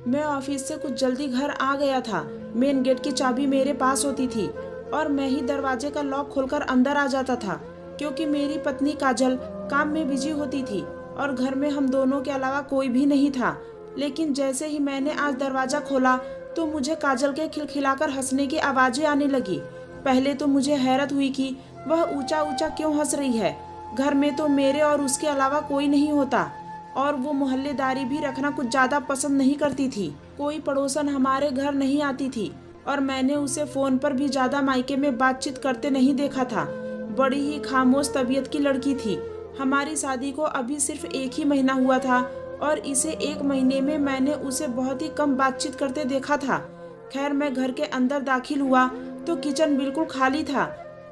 मैं ऑफिस से कुछ जल्दी घर आ गया था। मेन गेट की चाबी मेरे पास होती थी और मैं ही दरवाजे का लॉक खोलकर अंदर आ जाता था, क्योंकि मेरी पत्नी काजल काम में बिजी होती थी और घर में हम दोनों के अलावा कोई भी नहीं था। लेकिन जैसे ही मैंने आज दरवाजा खोला तो मुझे काजल के खिलखिलाकर हंसने की आवाजें आने लगी। पहले तो मुझे हैरत हुई कि वह ऊंचा ऊंचा क्यों हंस रही है। घर में तो मेरे और उसके अलावा कोई नहीं होता और वो मोहल्लेदारी भी रखना कुछ ज्यादा पसंद नहीं करती थी। कोई पड़ोसन हमारे घर नहीं आती थी और मैंने उसे फोन पर भी ज्यादा मायके में बातचीत करते नहीं देखा था। बड़ी ही खामोश तबीयत की लड़की थी। हमारी शादी को अभी सिर्फ 1 ही महीना हुआ था और इसे 1 महीने में मैंने उसे बहुत ही कम बातचीत करते देखा था। खैर, मैं घर के अंदर दाखिल हुआ तो किचन बिल्कुल खाली था।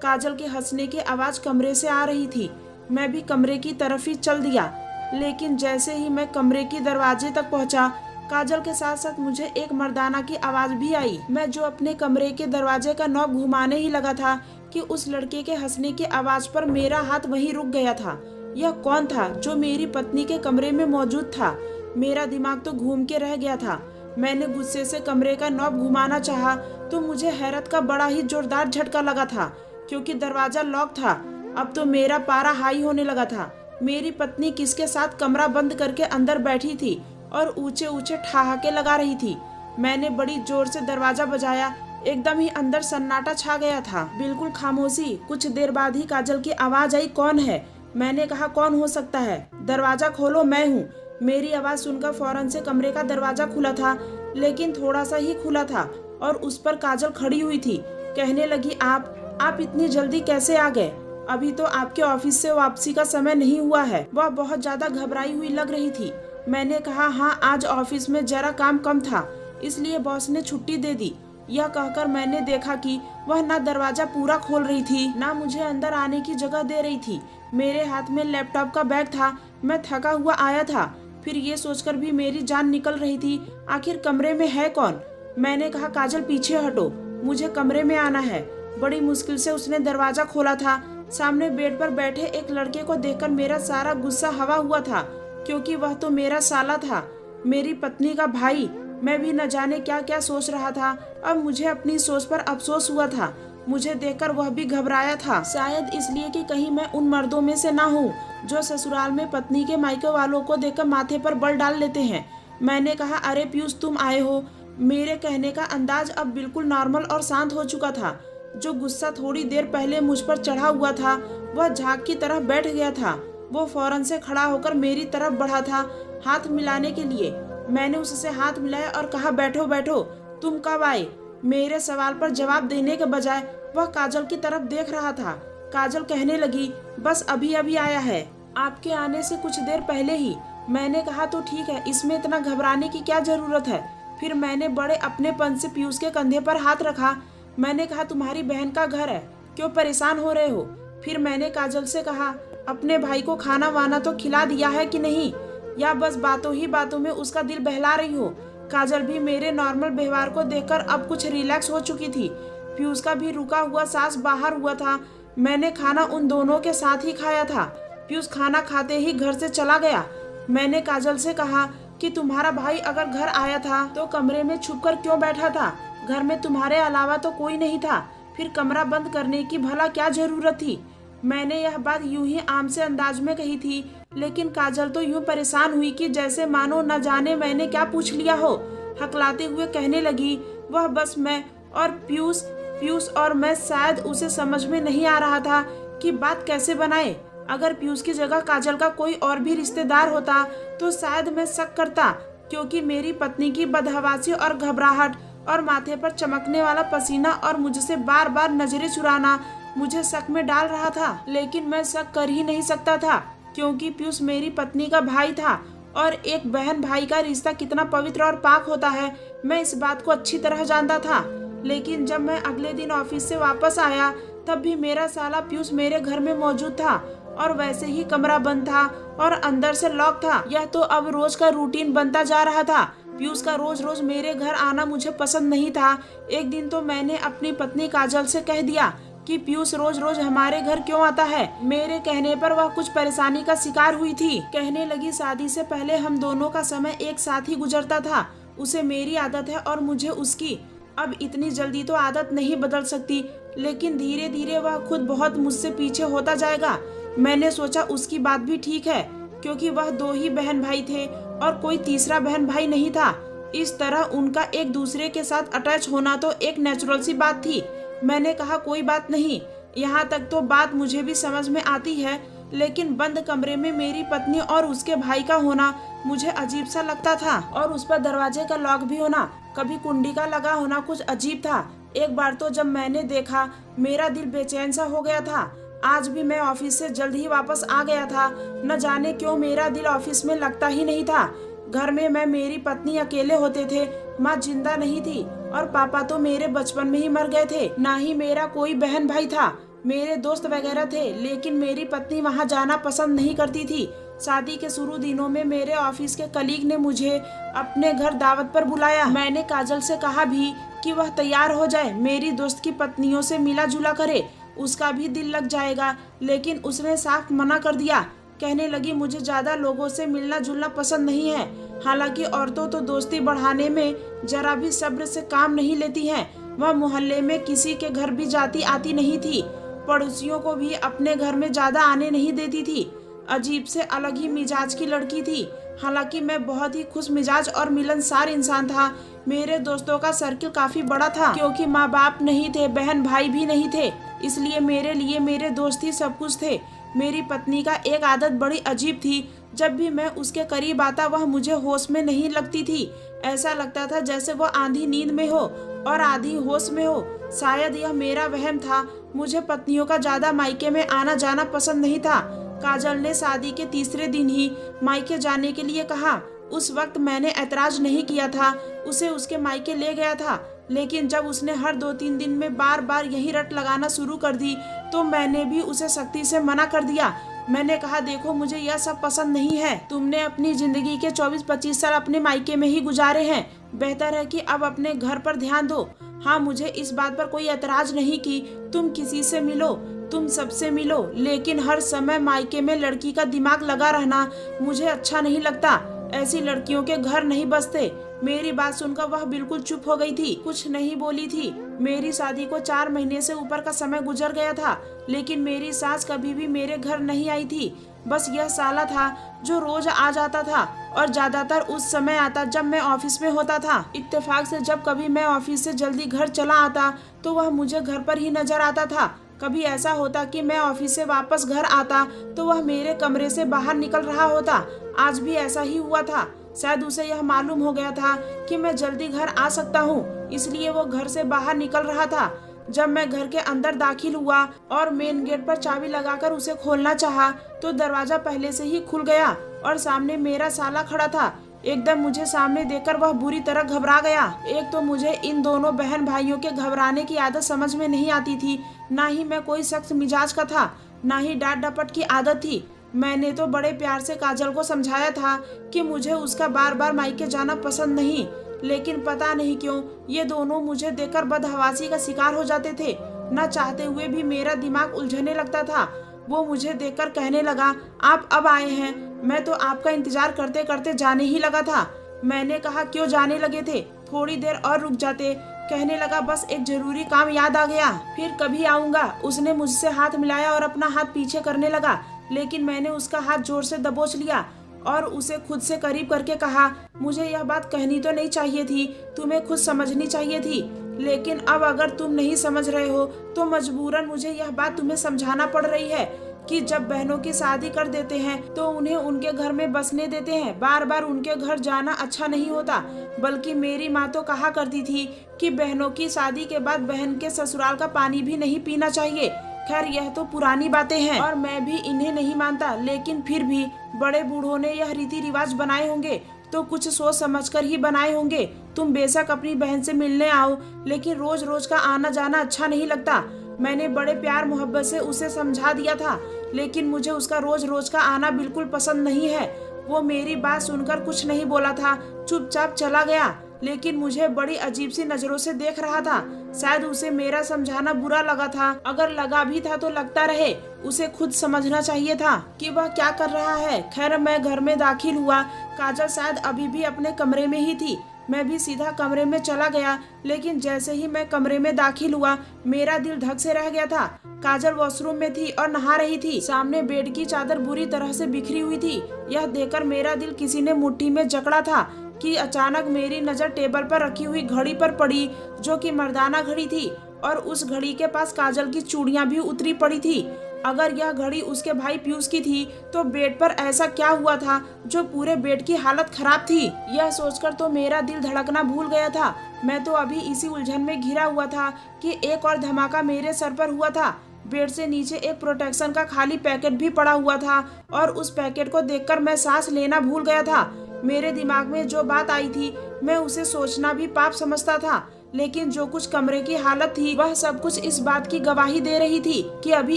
काजल के हंसने की आवाज कमरे से आ रही थी। मैं भी कमरे की तरफ ही चल दिया, लेकिन जैसे ही मैं कमरे की दरवाजे तक पहुंचा, काजल के साथ साथ मुझे एक मर्दाना की आवाज भी आई। मैं जो अपने कमरे के दरवाजे का नॉब घुमाने ही लगा था कि उस लड़के के हंसने की आवाज पर मेरा हाथ वहीं रुक गया था। यह कौन था जो मेरी पत्नी के कमरे में मौजूद था? मेरा दिमाग तो घूम के रह गया था। मैंने गुस्से से कमरे का नॉब घुमाना चाहा तो मुझे हैरत का बड़ा ही जोरदार झटका लगा था, क्योंकि दरवाजा लॉक था। अब तो मेरा पारा हाई होने लगा था। मेरी पत्नी किसके साथ कमरा बंद करके अंदर बैठी थी और ऊंचे ऊंचे ठहाके लगा रही थी। मैंने बड़ी जोर से दरवाजा बजाया। एकदम ही अंदर सन्नाटा छा गया था, बिल्कुल खामोशी। कुछ देर बाद ही काजल की आवाज आई, कौन है? मैंने कहा, कौन हो सकता है? दरवाजा खोलो, मैं हूँ। मेरी आवाज सुनकर फौरन से कमरे का दरवाजा खुला था, लेकिन थोड़ा सा ही खुला था और उस पर काजल खड़ी हुई थी। कहने लगी, आप इतनी जल्दी कैसे आ गए? अभी तो आपके ऑफिस से वापसी का समय नहीं हुआ है। वह बहुत ज्यादा घबराई हुई लग रही थी। मैंने कहा, हाँ, आज ऑफिस में जरा काम कम था, इसलिए बॉस ने छुट्टी दे दी। यह कहकर मैंने देखा कि वह ना दरवाजा पूरा खोल रही थी, ना मुझे अंदर आने की जगह दे रही थी। मेरे हाथ में लैपटॉप का बैग था। मैं थका हुआ आया था। फिर ये सोचकर भी मेरी जान निकल रही थी, आखिर कमरे में है कौन? मैंने कहा, काजल पीछे हटो, मुझे कमरे में आना है। बड़ी मुश्किल से उसने दरवाजा खोला था। सामने बेड पर बैठे एक लड़के को देखकर मेरा सारा गुस्सा हवा हुआ था, क्योंकि वह तो मेरा साला था, मेरी पत्नी का भाई। मैं भी न जाने क्या क्या सोच रहा था। अब मुझे अपनी सोच पर अफसोस हुआ था। मुझे देखकर वह भी घबराया था, शायद इसलिए कि कहीं मैं उन मर्दों में से ना हूँ जो ससुराल में पत्नी के मायके वालों को देखकर माथे पर बल डाल लेते हैं। मैंने कहा, अरे पीयूष, तुम आए हो। मेरे कहने का अंदाज अब बिल्कुल नॉर्मल और शांत हो चुका था। जो गुस्सा थोड़ी देर पहले मुझ पर चढ़ा हुआ था, वह झाग की तरह बैठ गया था। वो फौरन से खड़ा होकर मेरी तरफ बढ़ा था, हाथ मिलाने के लिए। मैंने उससे हाथ मिलाया और कहा, बैठो बैठो, तुम कब आए? मेरे सवाल पर जवाब देने के बजाय वह काजल की तरफ देख रहा था। काजल कहने लगी, बस अभी अभी आया है, आपके आने से कुछ देर पहले ही। मैंने कहा, तो ठीक है, इसमें इतना घबराने की क्या जरूरत है? फिर मैंने बड़े अपनेपन से पीयूष के कंधे पर हाथ रखा। मैंने कहा, तुम्हारी बहन का घर है, क्यों परेशान हो रहे हो? फिर मैंने काजल से कहा, अपने भाई को खाना वाना तो खिला दिया है कि नहीं, या बस बातों ही बातों में उसका दिल बहला रही हो? काजल भी मेरे नॉर्मल व्यवहार को देखकर अब कुछ रिलैक्स हो चुकी थी। पीयूष का भी रुका हुआ सांस बाहर हुआ था। मैंने खाना उन दोनों के साथ ही खाया था। पीयूष खाना खाते ही घर से चला गया। मैंने काजल से कहा कि तुम्हारा भाई अगर घर आया था तो कमरे में छुपकर क्यों बैठा था? घर में तुम्हारे अलावा तो कोई नहीं था, फिर कमरा बंद करने की भला क्या जरूरत थी? मैंने यह बात यूं ही आम से अंदाज में कही थी, लेकिन काजल तो यूं परेशान हुई कि जैसे मानो न जाने मैंने क्या पूछ लिया हो। हकलाते हुए कहने लगी, वह बस मैं और पीयूष और मैं। शायद उसे समझ में नहीं आ रहा था कि बात कैसे बनाए। अगर पीयूष की जगह काजल का कोई और भी रिश्तेदार होता तो शायद मैं शक करता, क्योंकि मेरी पत्नी की बदहवासी और घबराहट और माथे पर चमकने वाला पसीना और मुझसे बार बार नजरें चुराना मुझे शक में डाल रहा था। लेकिन मैं शक कर ही नहीं सकता था, क्योंकि पीयूष मेरी पत्नी का भाई था और एक बहन भाई का रिश्ता कितना पवित्र और पाक होता है, मैं इस बात को अच्छी तरह जानता था। लेकिन जब मैं अगले दिन ऑफिस से वापस आया, तब भी मेरा साला पीयूष मेरे घर में मौजूद था और वैसे ही कमरा बंद था और अंदर से लॉक था। यह तो अब रोज का रूटीन बनता जा रहा था। पीयूष का रोज रोज मेरे घर आना मुझे पसंद नहीं था। एक दिन तो मैंने अपनी पत्नी काजल से कह दिया कि पीयूष रोज रोज हमारे घर क्यों आता है। मेरे कहने पर वह कुछ परेशानी का शिकार हुई थी। कहने लगी, शादी से पहले हम दोनों का समय एक साथ ही गुजरता था। उसे मेरी आदत है और मुझे उसकी। अब इतनी जल्दी तो आदत नहीं बदल सकती, लेकिन धीरे धीरे वह खुद बहुत मुझसे पीछे होता जाएगा। मैंने सोचा उसकी बात भी ठीक है, क्योंकि वह 2 ही बहन भाई थे और कोई तीसरा बहन भाई नहीं था। इस तरह उनका एक दूसरे के साथ अटैच होना तो एक नेचुरल सी बात थी। मैंने कहा कोई बात नहीं, यहाँ तक तो बात मुझे भी समझ में आती है, लेकिन बंद कमरे में मेरी पत्नी और उसके भाई का होना मुझे अजीब सा लगता था। और उस पर दरवाजे का लॉक भी होना, कभी कुंडी का लगा होना कुछ अजीब था। एक बार तो जब मैंने देखा, मेरा दिल बेचैन सा हो गया था। आज भी मैं ऑफिस से जल्द ही वापस आ गया था। न जाने क्यों मेरा दिल ऑफिस में लगता ही नहीं था। घर में मैं मेरी पत्नी अकेले होते थे, माँ जिंदा नहीं थी और पापा तो मेरे बचपन में ही मर गए थे। ना ही मेरा कोई बहन भाई था। मेरे दोस्त वगैरह थे, लेकिन मेरी पत्नी वहाँ जाना पसंद नहीं करती थी। शादी के शुरू दिनों में मेरे ऑफिस के कलीग ने मुझे अपने घर दावत पर बुलाया। मैंने काजल से कहा भी कि वह तैयार हो जाए, मेरी दोस्त की पत्नियों से मिला जुला करे, उसका भी दिल लग जाएगा। लेकिन उसने साफ मना कर दिया। कहने लगी मुझे ज्यादा लोगों से मिलना जुलना पसंद नहीं है। हालांकि औरतों तो दोस्ती बढ़ाने में जरा भी सब्र से काम नहीं लेती हैं। वह मोहल्ले में किसी के घर भी जाती आती नहीं थी, पड़ोसियों को भी अपने घर में ज्यादा आने नहीं देती थी। अजीब से अलग ही मिजाज की लड़की थी। हालांकि मैं बहुत ही खुश मिजाज और मिलनसार इंसान था। मेरे दोस्तों का सर्किल काफी बड़ा था, क्योंकि माँ बाप नहीं थे, बहन भाई भी नहीं थे, इसलिए मेरे लिए मेरे दोस्त ही सब कुछ थे। मेरी पत्नी का एक आदत बड़ी अजीब थी। जब भी मैं उसके करीब आता वह मुझे होश में नहीं लगती थी। ऐसा लगता था जैसे वो आधी नींद में हो और आधी होश में हो। शायद यह मेरा वहम था। मुझे पत्नियों का ज्यादा मायके में आना जाना पसंद नहीं था। काजल ने शादी के तीसरे दिन ही मायके जाने के लिए कहा। उस वक्त मैंने ऐतराज नहीं किया था, उसे उसके मायके ले गया था। लेकिन जब उसने हर 2-3 दिन में बार बार यही रट लगाना शुरू कर दी, तो मैंने भी उसे सख्ती से मना कर दिया। मैंने कहा देखो मुझे यह सब पसंद नहीं है। तुमने अपनी जिंदगी के 24-25 साल अपने मायके में ही गुजारे हैं। बेहतर है कि अब अपने घर पर ध्यान दो। हाँ, मुझे इस बात पर कोई ऐतराज नहीं कि तुम किसी से मिलो, तुम सबसे मिलो, लेकिन हर समय मायके में लड़की का दिमाग लगा रहना मुझे अच्छा नहीं लगता। ऐसी लड़कियों के घर नहीं बसते। मेरी बात सुनकर वह बिल्कुल चुप हो गई थी, कुछ नहीं बोली थी। मेरी शादी को 4 महीने से ऊपर का समय गुजर गया था, लेकिन मेरी सास कभी भी मेरे घर नहीं आई थी। बस यह साला था जो रोज आ जाता था और ज्यादातर उस समय आता जब मैं ऑफिस में होता था। इत्तेफाक से जब कभी मैं ऑफिस से जल्दी घर चला आता तो वह मुझे घर पर ही नजर आता था। कभी ऐसा होता कि मैं ऑफिस से वापस घर आता तो वह मेरे कमरे से बाहर निकल रहा होता। आज भी ऐसा ही हुआ था। शायद उसे यह मालूम हो गया था कि मैं जल्दी घर आ सकता हूँ, इसलिए वो घर से बाहर निकल रहा था। जब मैं घर के अंदर दाखिल हुआ और मेन गेट पर चाबी लगाकर उसे खोलना चाहा, तो दरवाजा पहले से ही खुल गया और सामने मेरा साला खड़ा था। एकदम मुझे सामने देखकर वह बुरी तरह घबरा गया। एक तो मुझे इन दोनों बहन भाइयों के घबराने की आदत समझ में नहीं आती थी। ना ही मैं कोई सख्त मिजाज का था, ना ही डांट डपट की आदत थी। मैंने तो बड़े प्यार से काजल को समझाया था कि मुझे उसका बार बार मायके जाना पसंद नहीं, लेकिन पता नहीं क्यों ये दोनों मुझे देखकर बदहवासी का शिकार हो जाते थे। न चाहते हुए भी मेरा दिमाग उलझने लगता था। वो मुझे देखकर कहने लगा, आप अब आए हैं, मैं तो आपका इंतजार करते करते जाने ही लगा था। मैंने कहा क्यों जाने लगे थे, थोड़ी देर और रुक जाते। कहने लगा बस एक जरूरी काम याद आ गया, फिर कभी आऊंगा। उसने मुझसे हाथ मिलाया और अपना हाथ पीछे करने लगा, लेकिन मैंने उसका हाथ जोर से दबोच लिया और उसे खुद से करीब करके कहा, मुझे यह बात कहनी तो नहीं चाहिए थी, तुम्हें खुद समझनी चाहिए थी, लेकिन अब अगर तुम नहीं समझ रहे हो तो मजबूरन मुझे यह बात तुम्हें समझाना पड़ रही है कि जब बहनों की शादी कर देते हैं तो उन्हें उनके घर में बसने देते हैं। बार बार उनके घर जाना अच्छा नहीं होता। बल्कि मेरी माँ तो कहा करती थी कि बहनों की शादी के बाद बहन के ससुराल का पानी भी नहीं पीना चाहिए। खैर यह तो पुरानी बातें हैं और मैं भी इन्हें नहीं मानता, लेकिन फिर भी बड़े बूढ़ों ने यह रीति रिवाज बनाए होंगे तो कुछ सोच समझकर ही बनाए होंगे। तुम बेशक अपनी बहन से मिलने आओ, लेकिन रोज रोज का आना जाना अच्छा नहीं लगता। मैंने बड़े प्यार मोहब्बत से उसे समझा दिया था, लेकिन मुझे उसका रोज रोज का आना बिल्कुल पसंद नहीं है। वो मेरी बात सुनकर कुछ नहीं बोला था, चुपचाप चला गया, लेकिन मुझे बड़ी अजीब सी नजरों से देख रहा था। शायद उसे मेरा समझाना बुरा लगा था। अगर लगा भी था तो लगता रहे, उसे खुद समझना चाहिए था कि वह क्या कर रहा है। खैर मैं घर में दाखिल हुआ। काजल शायद अभी भी अपने कमरे में ही थी। मैं भी सीधा कमरे में चला गया, लेकिन जैसे ही मैं कमरे में दाखिल हुआ मेरा दिल धक से रह गया था। काजल वॉशरूम में थी और नहा रही थी। सामने बेड की चादर बुरी तरह से बिखरी हुई थी। यह देखकर मेरा दिल किसी ने मुट्ठी में जकड़ा था कि अचानक मेरी नजर टेबल पर रखी हुई घड़ी पर पड़ी, जो कि मर्दाना घड़ी थी, और उस घड़ी के पास काजल की चूड़ियां भी उतरी पड़ी थी। अगर यह घड़ी उसके भाई पीयूष की थी तो बेड पर ऐसा क्या हुआ था जो पूरे बेड की हालत खराब थी। यह सोचकर तो मेरा दिल धड़कना भूल गया था। मैं तो अभी इसी उलझन में घिरा हुआ था कि एक और धमाका मेरे सर पर हुआ था। बेड से नीचे एक प्रोटेक्शन का खाली पैकेट भी पड़ा हुआ था और उस पैकेट को देखकर मैं सांस लेना भूल गया था। मेरे दिमाग में जो बात आई थी मैं उसे सोचना भी पाप समझता था, लेकिन जो कुछ कमरे की हालत थी वह सब कुछ इस बात की गवाही दे रही थी कि अभी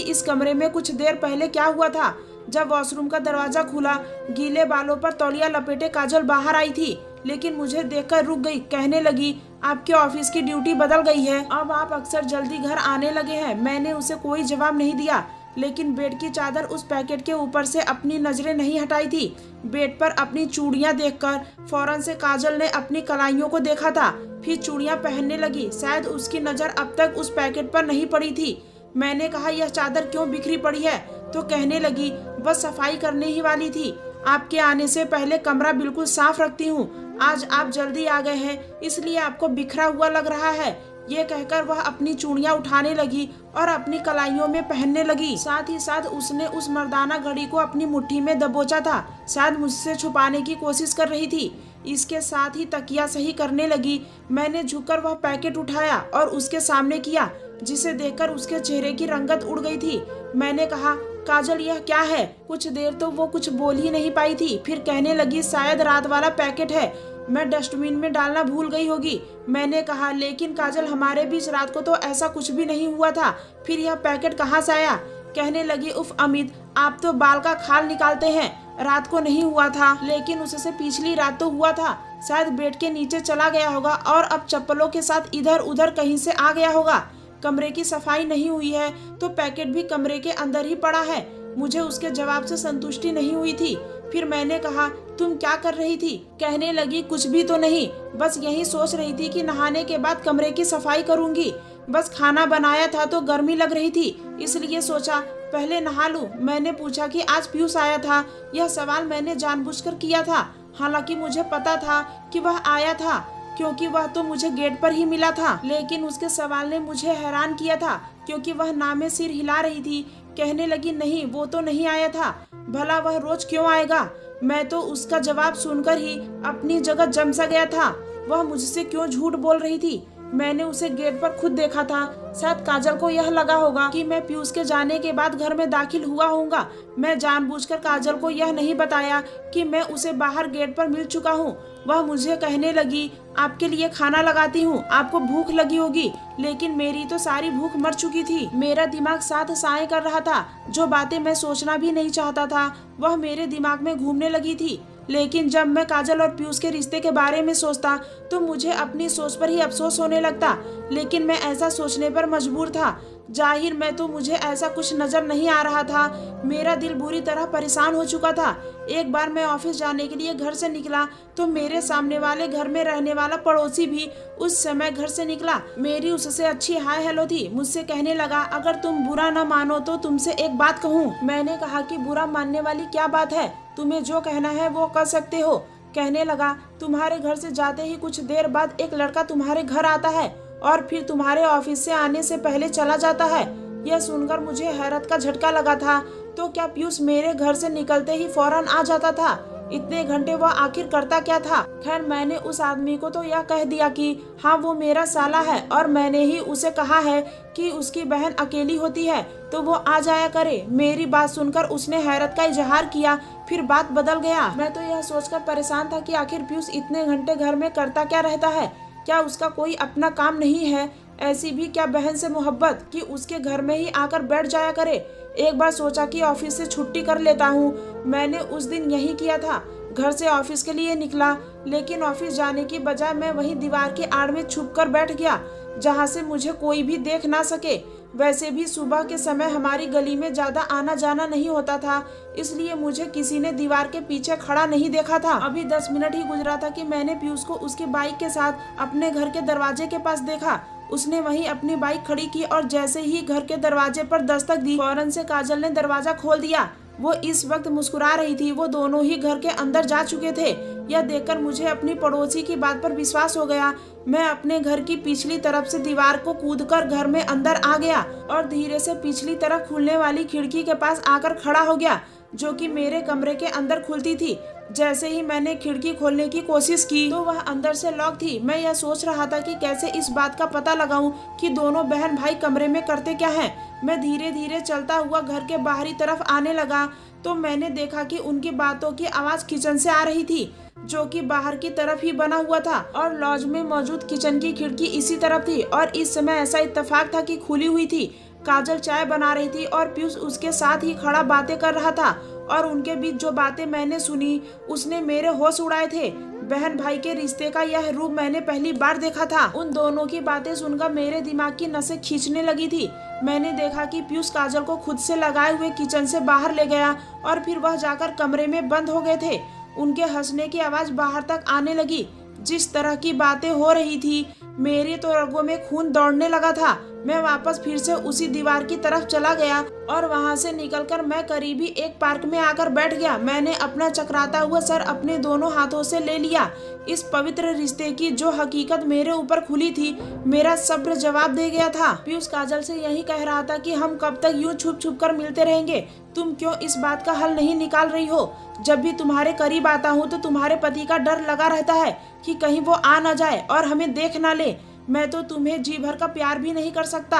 इस कमरे में कुछ देर पहले क्या हुआ था। जब वॉशरूम का दरवाजा खुला, गीले बालों पर तौलिया लपेटे काजल बाहर आई थी, लेकिन मुझे देखकर रुक गई। कहने लगी, आपके ऑफिस की ड्यूटी बदल गई है, अब आप अक्सर जल्दी घर आने लगे हैं। मैंने उसे कोई जवाब नहीं दिया, लेकिन बेड की चादर उस पैकेट के ऊपर से अपनी नजरें नहीं हटाई थी। बेड पर अपनी चूड़ियां देखकर फौरन से काजल ने अपनी कलाइयों को देखा था, फिर चूड़ियां पहनने लगी। शायद उसकी नजर अब तक उस पैकेट पर नहीं पड़ी थी। मैंने कहा, यह चादर क्यों बिखरी पड़ी है? तो कहने लगी, बस सफाई करने ही वाली थी। आपके आने से पहले कमरा बिल्कुल साफ रखती हूँ। आज आप जल्दी आ गए हैं इसलिए आपको बिखरा हुआ लग रहा है। ये कहकर वह अपनी चूड़ियां उठाने लगी और अपनी कलाइयों में पहनने लगी। साथ ही साथ उसने उस मर्दाना घड़ी को अपनी मुट्ठी में दबोचा था। शायद मुझसे छुपाने की कोशिश कर रही थी। इसके साथ ही तकिया सही करने लगी। मैंने झुककर वह पैकेट उठाया और उसके सामने किया, जिसे देखकर उसके चेहरे की रंगत उड़ गई थी। मैंने कहा, काजल यह क्या है? कुछ देर तो वो कुछ बोल ही नहीं पाई थी, फिर कहने लगी, शायद रात वाला पैकेट है, मैं डस्टबिन में डालना भूल गई होगी। मैंने कहा, लेकिन काजल हमारे बीच रात को तो ऐसा कुछ भी नहीं हुआ था, फिर यह पैकेट कहाँ से आया? कहने लगी, उफ अमित, आप तो बाल का खाल निकालते हैं। रात को नहीं हुआ था, लेकिन उससे पिछली रात तो हुआ था। शायद बेड के नीचे चला गया होगा और अब चप्पलों के साथ इधर उधर कहीं से आ गया होगा। कमरे की सफाई नहीं हुई है तो पैकेट भी कमरे के अंदर ही पड़ा है। मुझे उसके जवाब से संतुष्टि नहीं हुई थी। फिर मैंने कहा, तुम क्या कर रही थी? कहने लगी, कुछ भी तो नहीं, बस यही सोच रही थी कि नहाने के बाद कमरे की सफाई करूंगी। बस खाना बनाया था तो गर्मी लग रही थी, इसलिए सोचा पहले नहा लूं। मैंने पूछा कि आज पीयूष आया था। यह सवाल मैंने जानबूझकर किया था, हालांकि मुझे पता था कि वह आया था, क्योंकि वह तो मुझे गेट पर ही मिला था। लेकिन उसके सवाल ने मुझे हैरान किया था, क्योंकि वह नामे सिर हिला रही थी। कहने लगी, नहीं, वो तो नहीं आया था। भला वह रोज क्यों आएगा? मैं तो उसका जवाब सुनकर ही अपनी जगह जम सा गया था। वह मुझसे क्यों झूठ बोल रही थी? मैंने उसे गेट पर खुद देखा था। शायद काजल को यह लगा होगा कि मैं पीयूष के जाने के बाद घर में दाखिल हुआ होऊंगा। मैं जानबूझकर काजल को यह नहीं बताया कि मैं उसे बाहर गेट पर मिल चुका हूँ। वह मुझे कहने लगी, आपके लिए खाना लगाती हूँ, आपको भूख लगी होगी। लेकिन मेरी तो सारी भूख मर चुकी थी। मेरा दिमाग साथ साए कर रहा था। जो बातें मैं सोचना भी नहीं चाहता था वह मेरे दिमाग में घूमने लगी थी। लेकिन जब मैं काजल और पीयूष के रिश्ते के बारे में सोचता तो मुझे अपनी सोच पर ही अफसोस होने लगता। लेकिन मैं ऐसा सोचने पर मजबूर था। जाहिर में तो मुझे ऐसा कुछ नजर नहीं आ रहा था। मेरा दिल बुरी तरह परेशान हो चुका था। एक बार मैं ऑफिस जाने के लिए घर से निकला तो मेरे सामने वाले घर में रहने वाला पड़ोसी भी उस समय घर से निकला। मेरी उससे अच्छी हाय हेलो थी। मुझसे कहने लगा, अगर तुम बुरा न मानो तो तुमसे एक बात कहूँ। मैंने कहा कि बुरा मानने वाली क्या बात है, तुम्हें जो कहना है वो कर सकते हो। कहने लगा, तुम्हारे घर से जाते ही कुछ देर बाद एक लड़का तुम्हारे घर आता है और फिर तुम्हारे ऑफिस से आने से पहले चला जाता है। यह सुनकर मुझे हैरत का झटका लगा था। तो क्या पीयूष मेरे घर से निकलते ही फौरन आ जाता था? इतने घंटे वह आखिर करता क्या था? खैर, मैंने उस आदमी को तो यह कह दिया कि हाँ, वो मेरा साला है और मैंने ही उसे कहा है कि उसकी बहन अकेली होती है तो वो आ जाया करे। मेरी बात सुनकर उसने हैरत का इजहार किया, फिर बात बदल गया। मैं तो यह सोचकर परेशान था कि आखिर पीयूष इतने घंटे घर में करता क्या रहता है? क्या उसका कोई अपना काम नहीं है? ऐसी भी क्या बहन से मोहब्बत कि उसके घर में ही आकर बैठ जाया करे। एक बार सोचा कि ऑफिस से छुट्टी कर लेता हूँ। मैंने उस दिन यही किया था। घर से ऑफिस के लिए निकला, लेकिन ऑफिस जाने की बजाय मैं वहीं दीवार की आड़ में छुप कर बैठ गया, जहाँ से मुझे कोई भी देख ना सके। वैसे भी सुबह के समय हमारी गली में ज्यादा आना जाना नहीं होता था, इसलिए मुझे किसी ने दीवार के पीछे खड़ा नहीं देखा था। अभी 10 मिनट ही गुजरा था कि मैंने पीयूष को उसके बाइक के साथ अपने घर के दरवाजे के पास देखा। उसने वहीं अपनी बाइक खड़ी की और जैसे ही घर के दरवाजे पर दस्तक दी, फौरन से काजल ने दरवाजा खोल दिया। वो इस वक्त मुस्कुरा रही थी। वो दोनों ही घर के अंदर जा चुके थे। यह देखकर मुझे अपनी पड़ोसी की बात पर विश्वास हो गया। मैं अपने घर की पिछली तरफ से दीवार को कूदकर घर में अंदर आ गया और धीरे से पिछली तरफ खुलने वाली खिड़की के पास आकर खड़ा हो गया, जो कि मेरे कमरे के अंदर खुलती थी। जैसे ही मैंने खिड़की खोलने की कोशिश की तो वह अंदर से लॉक थी। मैं यह सोच रहा था कि कैसे इस बात का पता लगाऊं कि दोनों बहन भाई कमरे में करते क्या हैं। मैं धीरे धीरे चलता हुआ घर के बाहरी तरफ आने लगा तो मैंने देखा कि उनकी बातों की आवाज किचन से आ रही थी, जो कि बाहर की तरफ ही बना हुआ था और लॉज में मौजूद किचन की खिड़की इसी तरफ थी। और इस समय ऐसा इत्तेफाक था कि खुली हुई थी। काजल चाय बना रही थी और पीयूष उसके साथ ही खड़ा बातें कर रहा था और उनके बीच जो बातें मैंने सुनी उसने मेरे होश उड़ाए थे। बहन भाई के रिश्ते का यह रूप मैंने पहली बार देखा था। उन दोनों की बातें सुनकर मेरे दिमाग की नसें खींचने लगी थी। मैंने देखा कि पीयूष काजल को खुद से लगाए हुए किचन से बाहर ले गया और फिर वह जाकर कमरे में बंद हो गए थे। उनके हंसने की आवाज बाहर तक आने लगी। जिस तरह की बातें हो रही थी, मेरे तो रगों में खून दौड़ने लगा था। मैं वापस फिर से उसी दीवार की तरफ चला गया और वहां से निकलकर मैं करीबी एक पार्क में आकर बैठ गया। मैंने अपना चकराता हुआ सर अपने दोनों हाथों से ले लिया। इस पवित्र रिश्ते की जो हकीकत मेरे ऊपर खुली थी, मेरा सब्र जवाब दे गया था। पीयूष काजल से यही कह रहा था कि हम कब तक यूं छुप छुप कर मिलते रहेंगे। तुम क्यों इस बात का हल नहीं निकाल रही हो? जब भी तुम्हारे करीब आता हूँ तो तुम्हारे पति का डर लगा रहता है कि कहीं वो आ न जाए और हमें देख ना ले। मैं तो तुम्हें जी भर का प्यार भी नहीं कर सकता।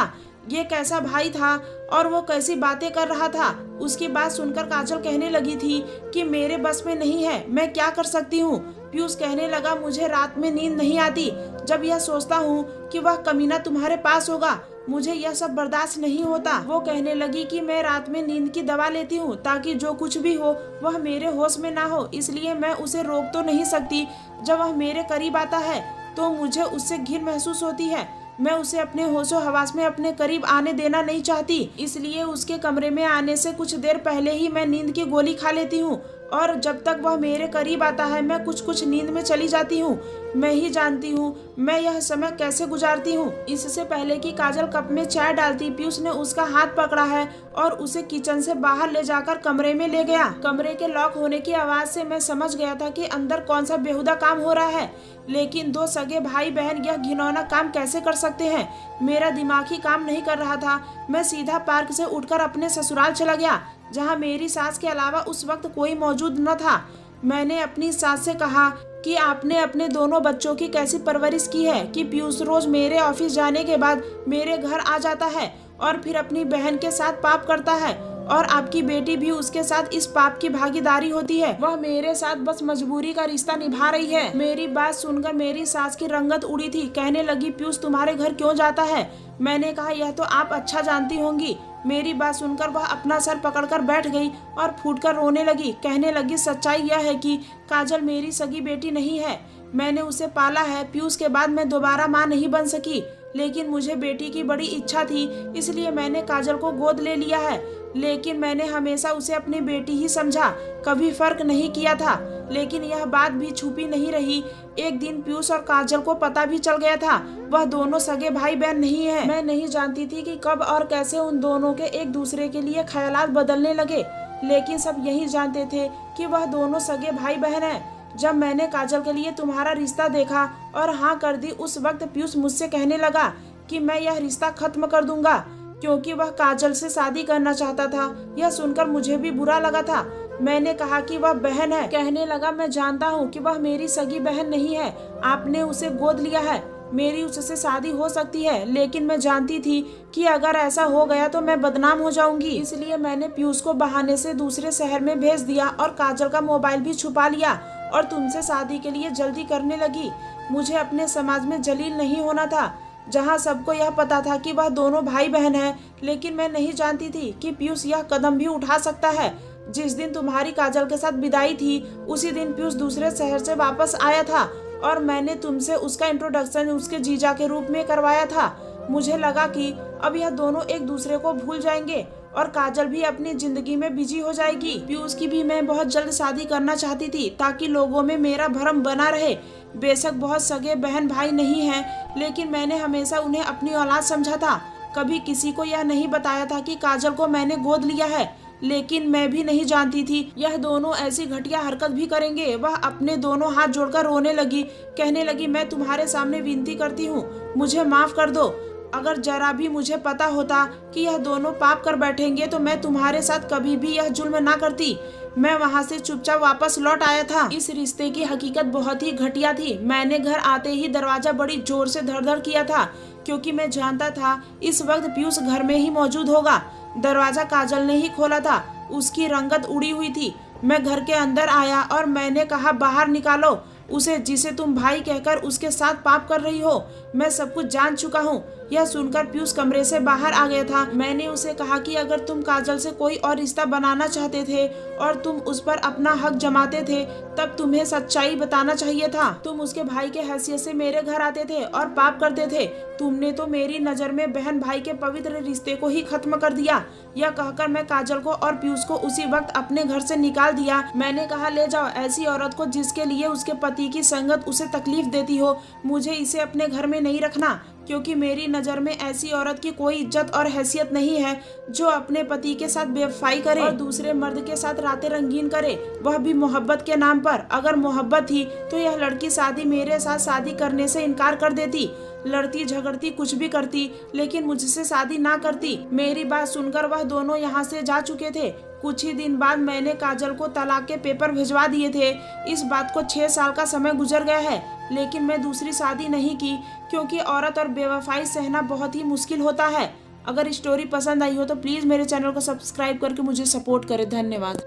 ये कैसा भाई था और वो कैसी बातें कर रहा था। उसकी बात सुनकर काजल कहने लगी थी कि मेरे बस में नहीं है, मैं क्या कर सकती हूँ। पीयूष कहने लगा, मुझे रात में नींद नहीं आती जब यह सोचता हूँ कि वह कमीना तुम्हारे पास होगा। मुझे यह सब बर्दाश्त नहीं होता। वो कहने लगी कि मैं रात में नींद की दवा लेती हूँ ताकि जो कुछ भी हो वह मेरे होश में ना हो, इसलिए मैं उसे रोक तो नहीं सकती। जब वह मेरे करीब आता है तो मुझे उससे घिन महसूस होती है। मैं उसे अपने होशो हवास में अपने करीब आने देना नहीं चाहती, इसलिए उसके कमरे में आने से कुछ देर पहले ही मैं नींद की गोली खा लेती हूँ और जब तक वह मेरे करीब आता है मैं कुछ नींद में चली जाती हूँ। मैं ही जानती हूँ मैं यह समय कैसे गुजारती हूँ। इससे पहले कि काजल कप में चाय डालती, पीयूष ने उसका हाथ पकड़ा है और उसे किचन से बाहर ले जाकर कमरे में ले गया। कमरे के लॉक होने की आवाज से मैं समझ गया था कि अंदर कौन सा बेहुदा काम हो रहा है, लेकिन दो सगे भाई बहन यह घिनौना काम कैसे कर सकते हैं। मेरा दिमाग ही काम नहीं कर रहा था। मैं सीधा पार्क से उठकर अपने ससुराल चला गया, जहाँ मेरी सास के अलावा उस वक्त कोई मौजूद न था। मैंने अपनी सास से कहा कि आपने अपने दोनों बच्चों की कैसी परवरिश की है कि पीयूष रोज मेरे ऑफिस जाने के बाद मेरे घर आ जाता है और फिर अपनी बहन के साथ पाप करता है और आपकी बेटी भी उसके साथ इस पाप की भागीदारी होती है। वह मेरे साथ बस मजबूरी का रिश्ता निभा रही है। मेरी बात सुनकर मेरी सास की रंगत उड़ी थी। कहने लगी, पीयूष तुम्हारे घर क्यों जाता है? मैंने कहा, यह तो आप अच्छा जानती होंगी। मेरी बात सुनकर वह अपना सर पकड़कर बैठ गई और फूटकर रोने लगी। कहने लगी, सच्चाई यह है कि काजल मेरी सगी बेटी नहीं है। मैंने उसे पाला है। पीयूष के बाद मैं दोबारा माँ नहीं बन सकी, लेकिन मुझे बेटी की बड़ी इच्छा थी, इसलिए मैंने काजल को गोद ले लिया है। लेकिन मैंने हमेशा उसे अपनी बेटी ही समझा, कभी फर्क नहीं किया था। लेकिन यह बात भी छुपी नहीं रही। एक दिन पीयूष और काजल को पता भी चल गया था वह दोनों सगे भाई बहन नहीं है। मैं नहीं जानती थी कि कब और कैसे उन दोनों के एक दूसरे के लिए ख्यालात बदलने लगे, लेकिन सब यही जानते थे कि वह दोनों सगे भाई बहन हैं। जब मैंने काजल के लिए तुम्हारा रिश्ता देखा और हाँ कर दी, उस वक्त पीयूष मुझसे कहने लगा कि मैं यह रिश्ता खत्म कर दूंगा, क्योंकि वह काजल से शादी करना चाहता था। यह सुनकर मुझे भी बुरा लगा था। मैंने कहा कि वह बहन है। कहने लगा, मैं जानता हूँ कि वह मेरी सगी बहन नहीं है, आपने उसे गोद लिया है, मेरी उससे शादी हो सकती है। लेकिन मैं जानती थी कि अगर ऐसा हो गया तो मैं बदनाम हो जाऊंगी, इसलिए मैंने पीयूष को बहाने से दूसरे शहर में भेज दिया और काजल का मोबाइल भी छुपा लिया और तुमसे शादी के लिए जल्दी करने लगी। मुझे अपने समाज में जलील नहीं होना था, जहाँ सबको यह पता था कि वह दोनों भाई बहन हैं। लेकिन मैं नहीं जानती थी कि पीयूष यह कदम भी उठा सकता है। जिस दिन तुम्हारी काजल के साथ विदाई थी, उसी दिन पीयूष दूसरे शहर से वापस आया था और मैंने तुमसे उसका इंट्रोडक्शन उसके जीजा के रूप में करवाया था। मुझे लगा कि अब यह दोनों एक दूसरे को भूल जाएंगे और काजल भी अपनी जिंदगी में बिजी हो जाएगी। पीयूष की भी मैं बहुत जल्द शादी करना चाहती थी ताकि लोगों में मेरा भरम बना रहे। बेशक बहुत सगे बहन भाई नहीं हैं, लेकिन मैंने हमेशा उन्हें अपनी औलाद समझा था। कभी किसी को यह नहीं बताया था कि काजल को मैंने गोद लिया है, लेकिन मैं भी नहीं जानती थी यह दोनों ऐसी घटिया हरकत भी करेंगे। वह अपने दोनों हाथ जोड़कर रोने लगी, कहने लगी, मैं तुम्हारे सामने विनती करती हूँ, मुझे माफ कर दो। अगर जरा भी मुझे पता होता कि यह दोनों पाप कर बैठेंगे तो मैं तुम्हारे साथ कभी भी यह जुल्म ना करती। मैं वहाँ से चुपचाप वापस लौट आया था। इस रिश्ते की हकीकत बहुत ही घटिया थी। मैंने घर आते ही दरवाजा बड़ी जोर से धड़-धड़ किया था, क्योंकि मैं जानता था इस वक्त पीयूष घर में ही मौजूद होगा। दरवाजा काजल ने ही खोला था, उसकी रंगत उड़ी हुई थी। मैं घर के अंदर आया और मैंने कहा, बाहर निकालो उसे जिसे तुम भाई कहकर उसके साथ पाप कर रही हो। मैं सब कुछ जान चुका हूँ। यह सुनकर पीयूष कमरे से बाहर आ गया था। मैंने उसे कहा कि अगर तुम काजल से कोई और रिश्ता बनाना चाहते थे और तुम उस पर अपना हक जमाते थे, तब तुम्हें सच्चाई बताना चाहिए था। तुम उसके भाई के हैसियत से मेरे घर आते थे और पाप करते थे। तुमने तो मेरी नजर में बहन भाई के पवित्र रिश्ते को ही खत्म कर दिया। यह कहकर मैं काजल को और पीयूष को उसी वक्त अपने घर से निकाल दिया। मैंने कहा, ले जाओ ऐसी औरत को जिसके लिए उसके पति की संगत उसे तकलीफ देती हो। मुझे इसे अपने घर में नहीं रखना, क्योंकि मेरी नज़र में ऐसी औरत की कोई इज्जत और हैसियत नहीं है जो अपने पति के साथ बेवफाई करे और दूसरे मर्द के साथ रातें रंगीन करे, वह भी मोहब्बत के नाम पर। अगर मोहब्बत थी तो यह लड़की शादी मेरे साथ शादी करने से इनकार कर देती, लड़ती झगड़ती कुछ भी करती, लेकिन मुझसे शादी ना करती। मेरी बात सुनकर वह दोनों यहाँ से जा चुके थे। कुछ ही दिन बाद मैंने काजल को तलाक के पेपर भिजवा दिए थे। इस बात को 6 साल का समय गुजर गया है, लेकिन मैं दूसरी शादी नहीं की, क्योंकि औरत और बेवफाई सहना बहुत ही मुश्किल होता है। अगर स्टोरी पसंद आई हो तो प्लीज़ मेरे चैनल को सब्सक्राइब करके मुझे सपोर्ट करें। धन्यवाद।